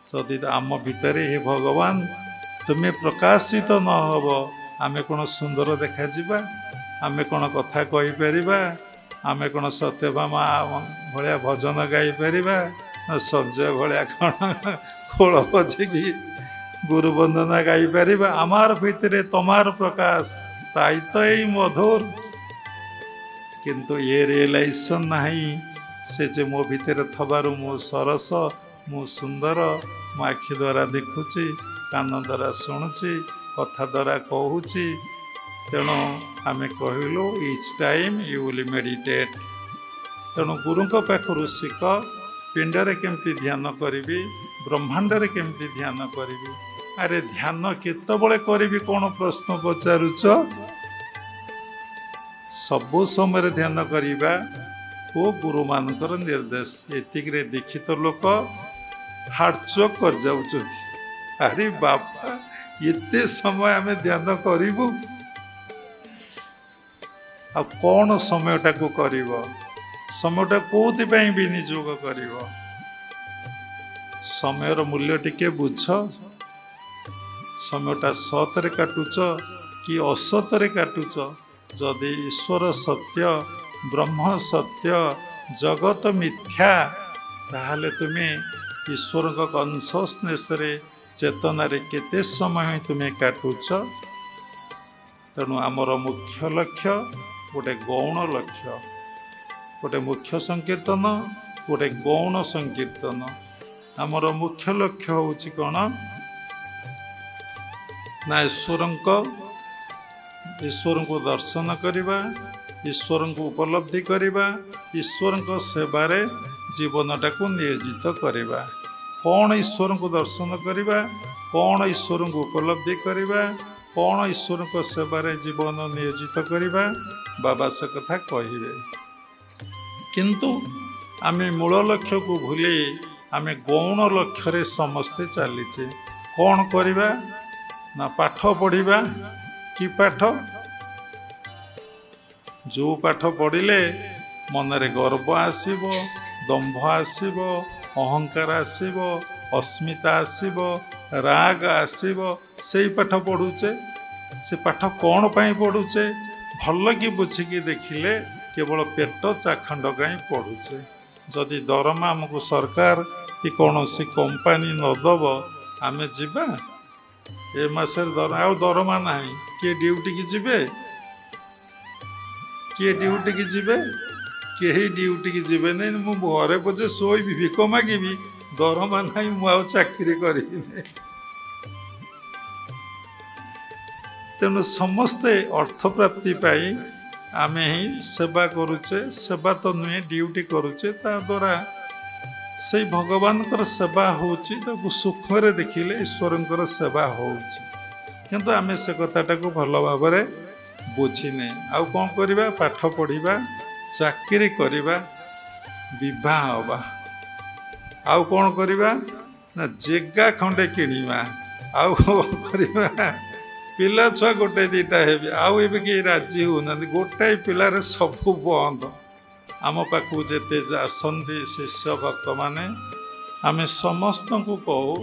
जदि आम भितर हे भगवान तुम्हें प्रकाशित न हब आमे कौन सुंदर देखा जिबा आमे कौन कथा कहि परिबा आमे कौन सत्यभामा भलिया भजन गाई परिबा संजय भलिया कौन खोल बजेकी गुरु वंदना गाई परिबा आमार भितरे तमार प्रकाश ताई तो यही मधुर किंतु ये रियलाइजेशन नहीं से जे मो भितर थबारु मो सरस मु सुंदर मो आखि द्वारा देखुची कान द्वारा शुणुची कथा द्वारा कहूची तेणु आम कहलु each time you will meditate तेणु गुरु पाखु शिख पिंडरे केमती ध्यान करी ब्रह्मांडरे केमती ध्यान करी अरे ध्यान केतबळे करी कौन प्रश्न पचारुच सबु समय ध्यान करिबा ओ गुरु मानकर निर्देश एतिक दीक्षित लोक हार्टचोक कर जाउछथि अरे बापा एते समय आमे ध्यान करिबु आ कौन समयटा को करिब समयटा कोथि पई विनियोग करिब समयर मूल्य टिके बुझ समयटा सतरे काटुच कि असतरे काटुच जदि ईश्वर सत्य ब्रह्म सत्य जगत मिथ्या ताहले तुम्हें ईश्वर कॉन्शसनेस रे चेतना रे केते समय तुम्हें काटुच तेणु आमर मुख्य लक्ष्य गोटे गौण लक्ष्य गोटे मुख्य संकीर्तन गोटे गौण संकीर्तन आमर मुख्य लक्ष्य होची कौन ना ईश्वर को दर्शन करवा ईश्वर को उपलब्धि करवा ईश्वर को सेवारे जीवनटा को नियोजित करवा कौन ईश्वर को दर्शन करवा कौन ईश्वर को उपलब्धि करवा कौन ईश्वर को सेवारे जीवन नियोजित करवा बाबा से कथा कहिबे किंतु आमे मूल लक्ष्य को भूली आमे गौण लक्ष्य रे समस्ते चलीचे कौन करवा ना पाठ पढ़िबा कि पाठ जो पाठ पढ़िले मनरे गर्व आसीबो दंभ आसीबो अहंकार आसीबो अस्मिता आसीबो राग आसीबो सेई पाठ पढ़ुचे से पाठ कौन पाई पढ़ुचे भल कि बुझिकी देखिले केवल पेट चाखंड कहीं पढ़ुचे जदि दरमा आमको सरकार कि कौन सी कंपनी नदब आमे जिबा ए मासर दरमा ना किए ड्यूटी की जीवे किए ड्यूटी की जीवे कहीं ड्यूटी की जीवे नहीं मु घरे पचे शोबी भिक मागिबी दरमा ना मुझे चाकरी करी तेणु समस्ते अर्थ प्राप्ति पाई आमे ही सेवा करुचे सेवा तो नुहे ड्यूटी करुचे ता द्वारा से भगवान सेवा होची ताकू सुखरे देखिले ईश्वर सेवा होची किंतु आमे से कथाटा को भल भाव बुझीने आउ कौन करवा पाठ पढ़ा चाकरी करवा विवाह हवा आउ कौन करवा ना जेगा खंडे किणवा आउ करवा पिला छुआ गोटे दीटा है आउ ए कि राजी होना गोटाए पिलारे सबू बंद आम पाखु जेते आसंती शिष्य भक्त माने आमे समस्त को कहू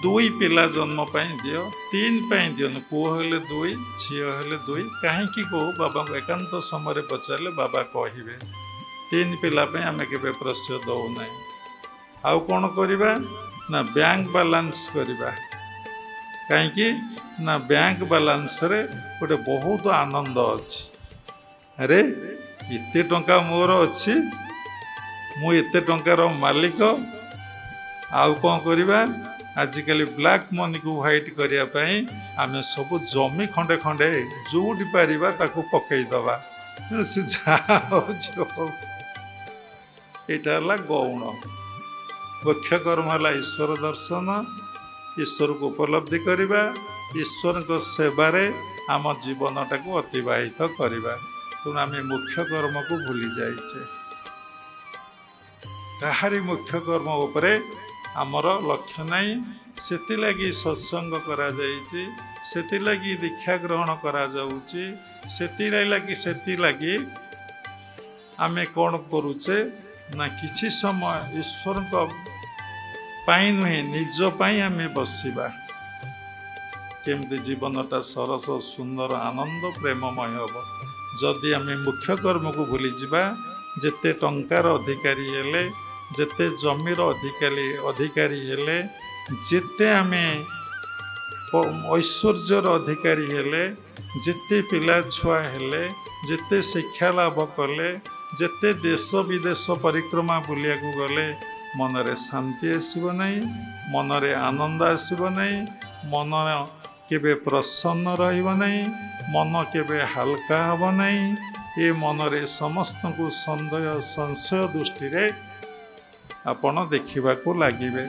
दुई पिला जन्म पाई दियो तीन पाई दियो पुओ हेले दुई झील हेले दुई कहीं कहू बाबा को एकांत समय पचारे बाबा कहे तीन पिला आमे केबे प्रश्रय दौना आउ कौन करवा ना बैंक बालांस करवा कहीं ना बैंक बालांस रे गोटे बहुत आनंद अच्छी अरे इते टंका मोर अच्छी मु एते टंकार मालिक आउ कौन करवा आजिकल ब्लैक मनी को व्हाइट करने आम सब जमी खंडे खंडे जोटी पारिबा ताको पकईदबा से यहाँ गौण मुख्य कर्म है ईश्वर दर्शन ईश्वर को उपलब्धि करवा ईश्वर को सेवारे आम जीवनटा को अतिवाहित करवा तेणु आम मुख्य कर्म को भूली जाइए कहारी मुख्य कर्म उपरे आमर लक्ष्य नहीं सेतिलागी सत्संग करा जाइछि सेतिलागी दीक्षा ग्रहण करा जाउछि सेतिलागी आमे कौन करुचे ना किछि समय ईश्वर को ପାଇଁ ନୁହେଁ ନିଜ ପାଇଁ ଆମେ ବସିବା କେମିତି ଜୀବନଟା ସରସ ସୁନ୍ଦର ଆନନ୍ଦ ପ୍ରେମମୟ ହେବ। ଯଦି ଆମେ ମୁଖ୍ୟ କର୍ମକୁ ଭୁଲିଯିବା ଯେତେ ଟଙ୍କାର ଅଧିକାରୀ ହେଲେ ଯେତେ ଜମିର ଅଧିକାରୀ ହେଲେ ଯେତେ ଆମେ ଐଶ୍ୱର୍ଯ୍ୟର ଅଧିକାରୀ ହେଲେ ଯେତେ ପିଲା ଛୁଆ ହେଲେ ଯେତେ ଶିକ୍ଷା ଲାଭ କଲେ ଯେତେ ଦେଶ ବିଦେଶ ପରିକ୍ରମା ବୁଲିବାକୁ ଗଲେ ମନରେ ଶାନ୍ତି ଆସିବ ନାହିଁ, ମନରେ ଆନନ୍ଦ ଆସିବ ନାହିଁ, ମନ କେବେ ପ୍ରସନ୍ନ ରହିବ ନାହିଁ, ମନ କେବେ ହାଲକା ହେବ ନାହିଁ। ଏ ମନରେ ସମସ୍ତଙ୍କୁ ସନ୍ଦେହ ସଂଶୟ ଦୃଷ୍ଟିରେ ଆପଣ ଦେଖିବାକୁ ଲାଗିବେ।